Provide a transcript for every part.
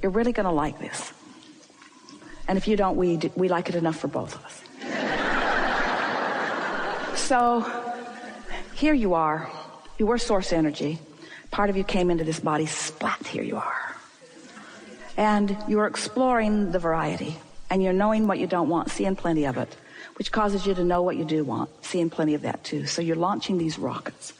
You're really going to like this. And if you don't, we like it enough for both of us. So here you are. You were source energy. Part of you came into this body, splat, here you are. And you're exploring the variety. And you're knowing what you don't want, seeing plenty of it, which causes you to know what you do want, seeing plenty of that too. So you're launching these rockets.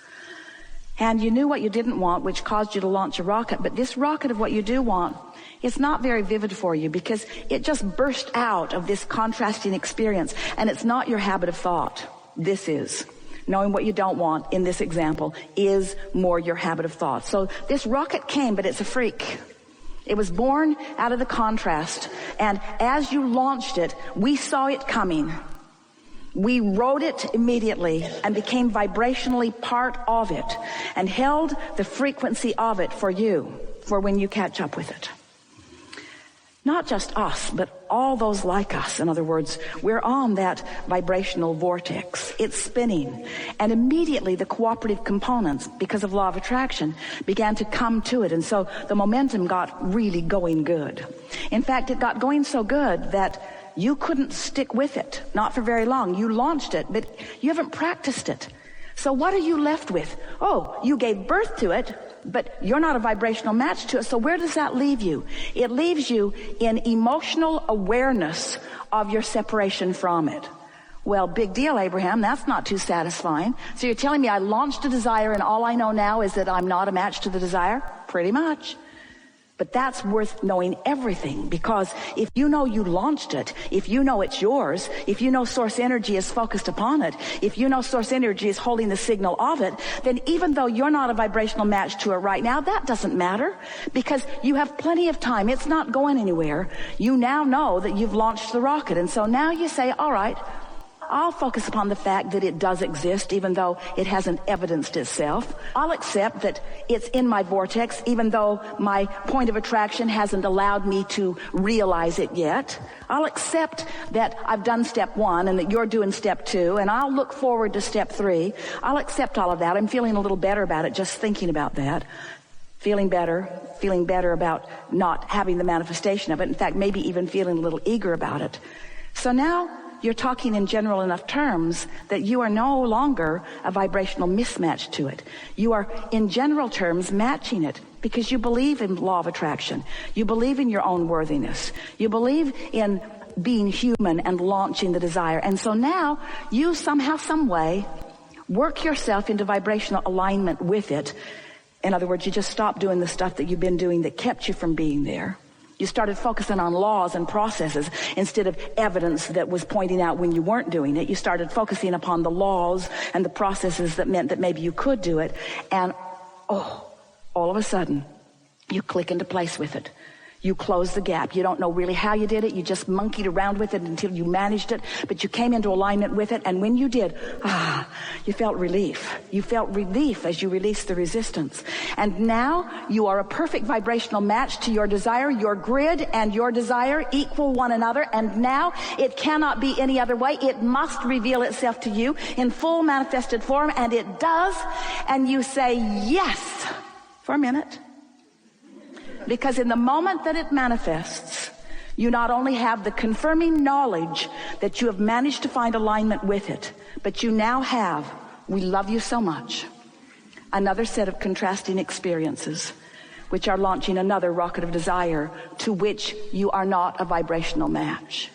And you knew what you didn't want, which caused you to launch a rocket. But this rocket of what you do want is not very vivid for you because it just burst out of this contrasting experience. And it's not your habit of thought. This is. Knowing what you don't want in this example is more your habit of thought. So this rocket came, but it's a freak. It was born out of the contrast. And as you launched it, we saw it coming. We rode it immediately and became vibrationally part of it and held the frequency of it for you, for when you catch up with it. Not just us, but all those like us. In other words, we're on that vibrational vortex. It's spinning. And immediately the cooperative components, because of law of attraction, began to come to it. And so the momentum got really going good. In fact, it got going so good that you couldn't stick with it. Not for very long. You launched it, but you haven't practiced it. So what are you left with? Oh, you gave birth to it, but you're not a vibrational match to it. So where does that leave you? It leaves you in emotional awareness of your separation from it. Well, big deal, Abraham. That's not too satisfying. So you're telling me I launched a desire and all I know now is that I'm not a match to the desire? Pretty much. But that's worth knowing everything, because if you know you launched it, if you know it's yours, if you know source energy is focused upon it, if you know source energy is holding the signal of it, then even though you're not a vibrational match to it right now, that doesn't matter, because you have plenty of time. It's not going anywhere. You now know that you've launched the rocket. And so now you say, all right, I'll focus upon the fact that it does exist, even though it hasn't evidenced itself. I'll accept that it's in my vortex, even though my point of attraction hasn't allowed me to realize it yet. I'll accept that I've done step 1 and that you're doing step 2, and I'll look forward to step 3. I'll accept all of that. I'm feeling a little better about it just thinking about that. Feeling better about not having the manifestation of it. In fact, maybe even feeling a little eager about it. So now you're talking in general enough terms that you are no longer a vibrational mismatch to it. You are, in general terms, matching it because you believe in law of attraction. You believe in your own worthiness. You believe in being human and launching the desire. And so now you somehow, some way, work yourself into vibrational alignment with it. In other words, you just stop doing the stuff that you've been doing that kept you from being there. You started focusing on laws and processes instead of evidence that was pointing out when you weren't doing it. You started focusing upon the laws and the processes that meant that maybe you could do it. And, all of a sudden, you click into place with it. You close the gap. You don't know really how you did it. You just monkeyed around with it until you managed it. But you came into alignment with it. And when you did, you felt relief. You felt relief as you released the resistance. And now you are a perfect vibrational match to your desire. Your grid and your desire equal one another. And now it cannot be any other way. It must reveal itself to you in full manifested form. And it does. And you say yes for a minute. Because in the moment that it manifests, you not only have the confirming knowledge that you have managed to find alignment with it, but you now have, we love you so much, another set of contrasting experiences, which are launching another rocket of desire to which you are not a vibrational match.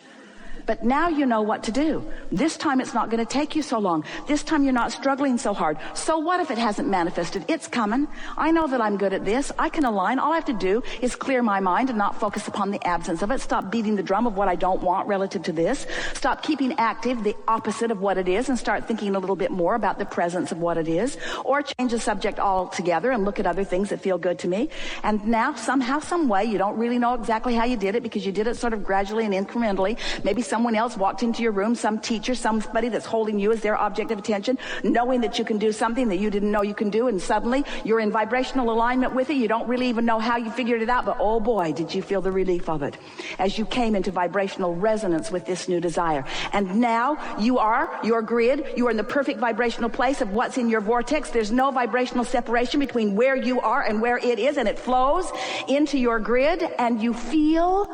But now you know what to do. This time it's not going to take you so long. This time you're not struggling so hard. So what if it hasn't manifested? It's coming. I know that I'm good at this. I can align. All I have to do is clear my mind and not focus upon the absence of it. Stop beating the drum of what I don't want relative to this. Stop keeping active the opposite of what it is and start thinking a little bit more about the presence of what it is. Or change the subject altogether and look at other things that feel good to me. And now somehow, some way, you don't really know exactly how you did it because you did it sort of gradually and incrementally. Maybe some someone else walked into your room, some teacher, somebody that's holding you as their object of attention, knowing that you can do something that you didn't know you can do, and suddenly you're in vibrational alignment with it. You don't really even know how you figured it out, but oh boy, did you feel the relief of it as you came into vibrational resonance with this new desire. And now you are your grid. You are in the perfect vibrational place of what's in your vortex. There's no vibrational separation between where you are and where it is, and it flows into your grid, and you feel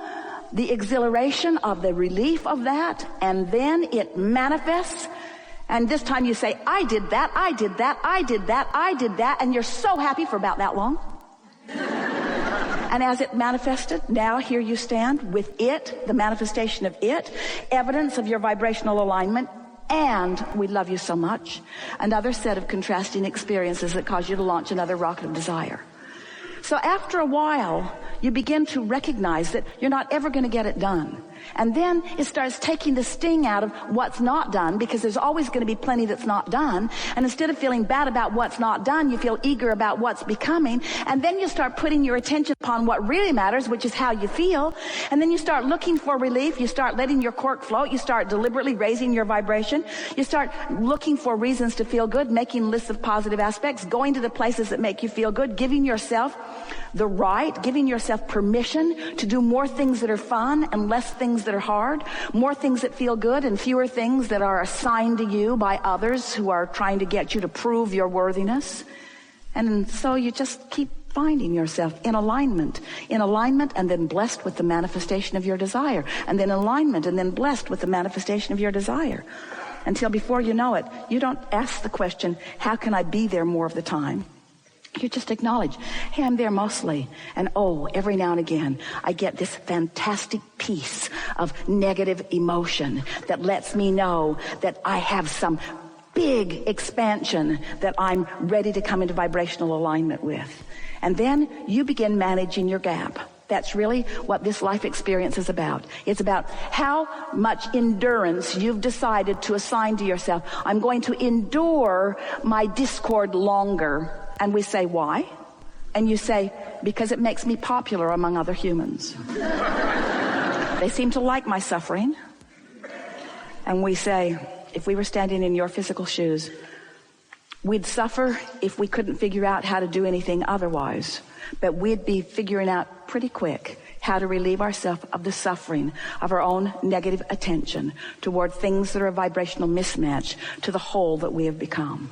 the exhilaration of the relief of that, and then it manifests. And this time you say, I did that, I did that, I did that, I did that, and you're so happy for about that long. And as it manifested, now here you stand with it, the manifestation of it, evidence of your vibrational alignment, and we love you so much, another set of contrasting experiences that cause you to launch another rocket of desire. So after a while, you begin to recognize that you're not ever going to get it done. And then it starts taking the sting out of what's not done, because there's always going to be plenty that's not done. And instead of feeling bad about what's not done, you feel eager about what's becoming. And then you start putting your attention upon what really matters, which is how you feel. And then you start looking for relief. You start letting your cork float. You start deliberately raising your vibration. You start looking for reasons to feel good, making lists of positive aspects, going to the places that make you feel good, giving yourself the right, giving yourself permission to do more things that are fun and less things that are hard, more things that feel good and fewer things that are assigned to you by others who are trying to get you to prove your worthiness. And so you just keep finding yourself in alignment, and then blessed with the manifestation of your desire, and then alignment, and then blessed with the manifestation of your desire, until before you know it, you don't ask the question, how can I be there more of the time? You just acknowledge, hey, I'm there mostly. And oh, every now and again, I get this fantastic piece of negative emotion that lets me know that I have some big expansion that I'm ready to come into vibrational alignment with. And then you begin managing your gap. That's really what this life experience is about. It's about how much endurance you've decided to assign to yourself. I'm going to endure my discord longer. And we say, why? And you say, because it makes me popular among other humans. They seem to like my suffering. And we say, if we were standing in your physical shoes, we'd suffer if we couldn't figure out how to do anything otherwise. But we'd be figuring out pretty quick how to relieve ourselves of the suffering of our own negative attention toward things that are a vibrational mismatch to the whole that we have become.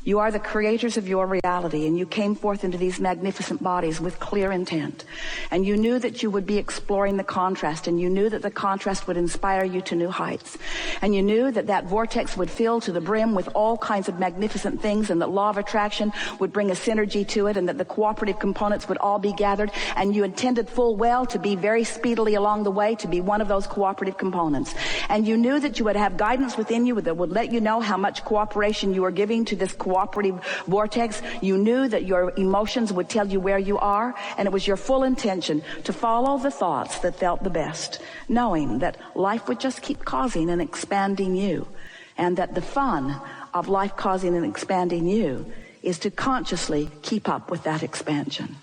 You are the creators of your reality, and you came forth into these magnificent bodies with clear intent. And you knew that you would be exploring the contrast, and you knew that the contrast would inspire you to new heights. And you knew that that vortex would fill to the brim with all kinds of magnificent things, and that law of attraction would bring a synergy to it, and that the cooperative components would all be gathered. And you intended full well to be very speedily along the way to be one of those cooperative components. And you knew that you would have guidance within you that would let you know how much cooperation you were giving to this cooperative vortex. You knew that your emotions would tell you where you are, and it was your full intention to follow the thoughts that felt the best, knowing that life would just keep causing and expanding you, and that the fun of life causing and expanding you is to consciously keep up with that expansion.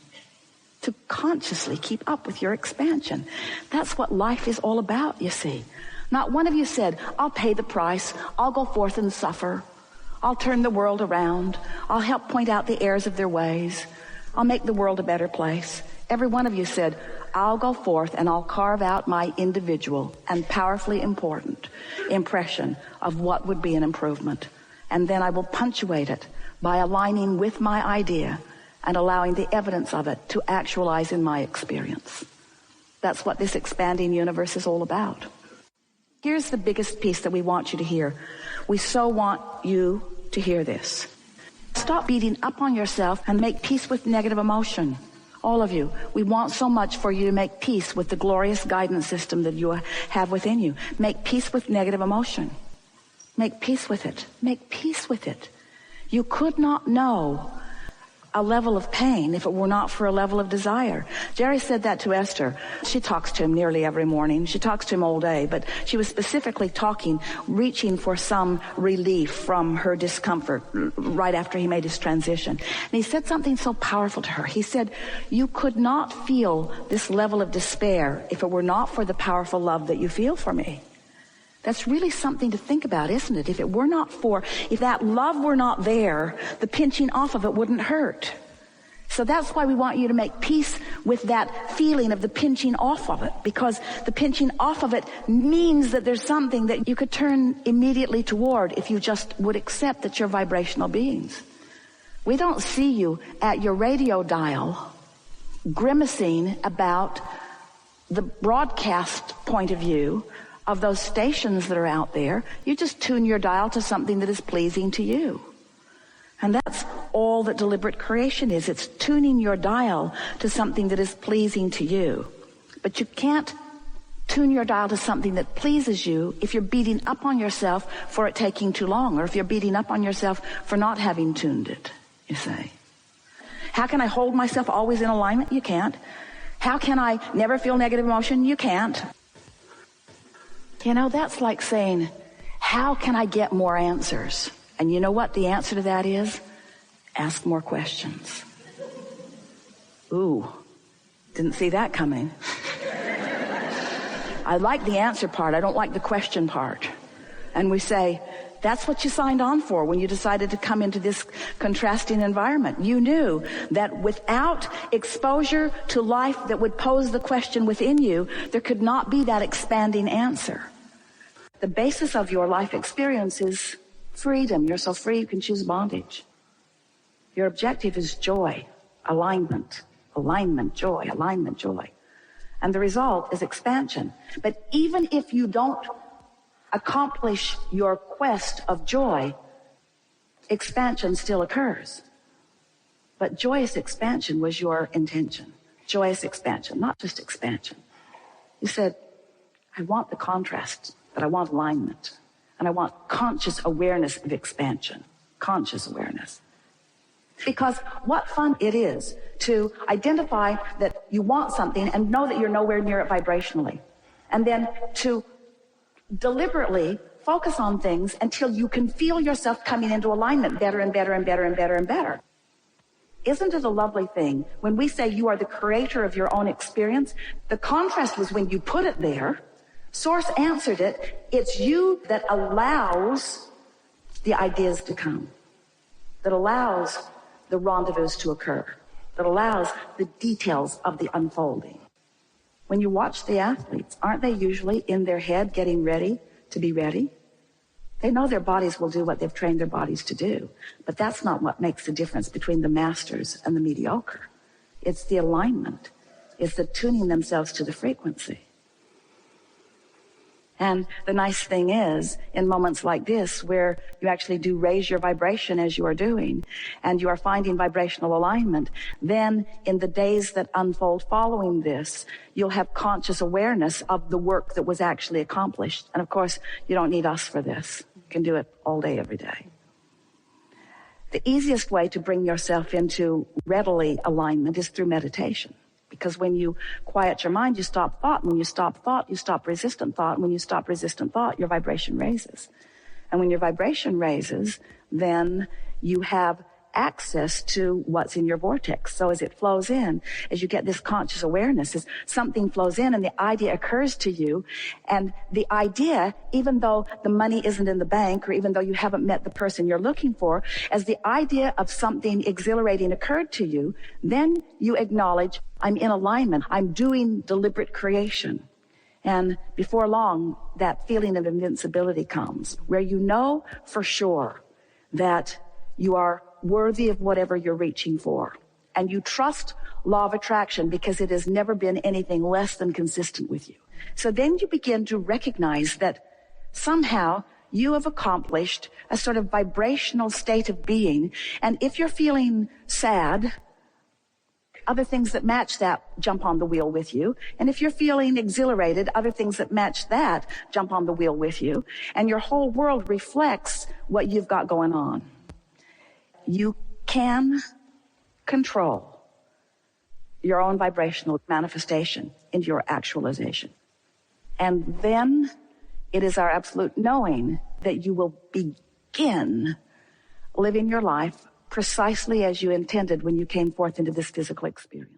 To consciously keep up with your expansion. That's what life is all about, you see. Not one of you said, I'll pay the price, I'll go forth and suffer, I'll turn the world around, I'll help point out the errors of their ways, I'll make the world a better place. Every one of you said, I'll go forth and I'll carve out my individual and powerfully important impression of what would be an improvement. And then I will punctuate it by aligning with my idea and allowing the evidence of it to actualize in my experience. That's what this expanding universe is all about. Here's the biggest piece that we want you to hear. We so want you to hear this. Stop beating up on yourself and make peace with negative emotion. All of you, we want so much for you to make peace with the glorious guidance system that you have within you. Make peace with negative emotion. Make peace with it. Make peace with it. You could not know a level of pain if it were not for a level of desire. Jerry said that to Esther. She talks to him nearly every morning. She talks to him all day, but she was specifically reaching for some relief from her discomfort right after he made his transition. And he said something so powerful to her. He said, you could not feel this level of despair if it were not for the powerful love that you feel for me. That's really something to think about, isn't it? If that love were not there, the pinching off of it wouldn't hurt. So that's why we want you to make peace with that feeling of the pinching off of it, because the pinching off of it means that there's something that you could turn immediately toward if you just would accept that you're vibrational beings. We don't see you at your radio dial grimacing about the broadcast point of view of those stations that are out there. You just tune your dial to something that is pleasing to you. And that's all that deliberate creation is. It's tuning your dial to something that is pleasing to you. But you can't tune your dial to something that pleases you if you're beating up on yourself for it taking too long, or if you're beating up on yourself for not having tuned it, you say. How can I hold myself always in alignment? You can't. How can I never feel negative emotion? You can't. You know, that's like saying, how can I get more answers? And you know what the answer to that is? Ask more questions. Ooh, didn't see that coming. I like the answer part. I don't like the question part. And we say, that's what you signed on for when you decided to come into this contrasting environment. You knew that without exposure to life that would pose the question within you, there could not be that expanding answer. The basis of your life experience is freedom. You're so free you can choose bondage. Your objective is joy, alignment, joy. And the result is expansion. But even if you don't accomplish your quest of joy, expansion still occurs. But joyous expansion was your intention. Joyous expansion, not just expansion. You said, I want the contrast, but I want alignment. And I want conscious awareness of expansion. Conscious awareness. Because what fun it is to identify that you want something and know that you're nowhere near it vibrationally. And then to deliberately focus on things until you can feel yourself coming into alignment better and better and better and better and better. Isn't it a lovely thing when we say you are the creator of your own experience? The contrast was when you put it there. Source answered it. It's you that allows the ideas to come, that allows the rendezvous to occur, that allows the details of the unfolding. When you watch the athletes, aren't they usually in their head getting ready to be ready? They know their bodies will do what they've trained their bodies to do, but that's not what makes the difference between the masters and the mediocre. It's the alignment. It's the tuning themselves to the frequency. And the nice thing is, in moments like this, where you actually do raise your vibration as you are doing, and you are finding vibrational alignment, then in the days that unfold following this, you'll have conscious awareness of the work that was actually accomplished. And of course, you don't need us for this. You can do it all day, every day. The easiest way to bring yourself into readily alignment is through meditation. Because when you quiet your mind, you stop thought. When you stop thought, you stop resistant thought. And when you stop resistant thought, your vibration raises. And when your vibration raises, then you have access to what's in your vortex. So as it flows in, as you get this conscious awareness, as something flows in and the idea occurs to you, and the idea, even though the money isn't in the bank or even though you haven't met the person you're looking for, as the idea of something exhilarating occurred to you, then you acknowledge, I'm in alignment. I'm doing deliberate creation. And before long, that feeling of invincibility comes, where you know for sure that you are worthy of whatever you're reaching for. And you trust law of attraction because it has never been anything less than consistent with you. So then you begin to recognize that somehow you have accomplished a sort of vibrational state of being. And if you're feeling sad, other things that match that jump on the wheel with you. And if you're feeling exhilarated, other things that match that jump on the wheel with you. And your whole world reflects what you've got going on. You can control your own vibrational manifestation into your actualization. And then it is our absolute knowing that you will begin living your life precisely as you intended when you came forth into this physical experience.